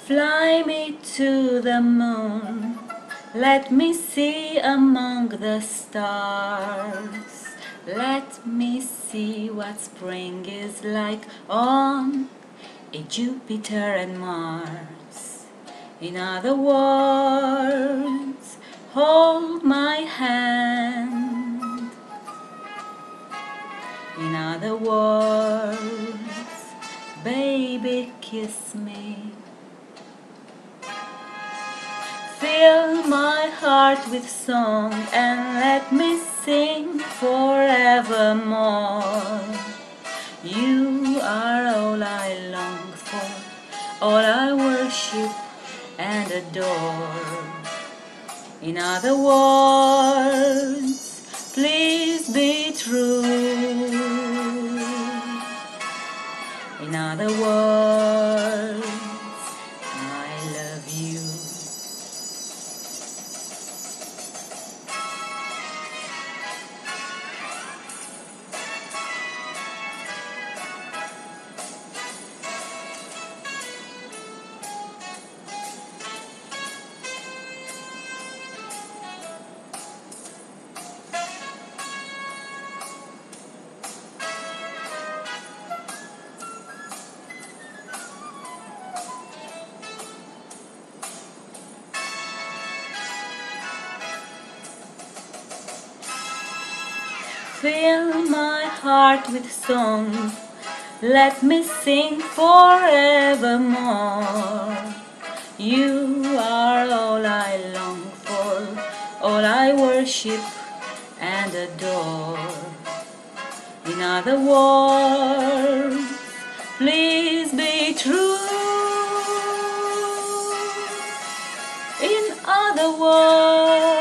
Fly me to the moon, let me see among the stars. Let me see what spring is like on a Jupiter and Mars. In other words, hold my hand. In other words, baby, kiss me. Fill my heart with song and let me sing forevermore. You are all I long for, all I worship and adore. In other words, please be true. In other words, I love you. Fill my heart with song, let me sing forevermore. You are all I long for, all I worship and adore. In other words, please be true. In other words,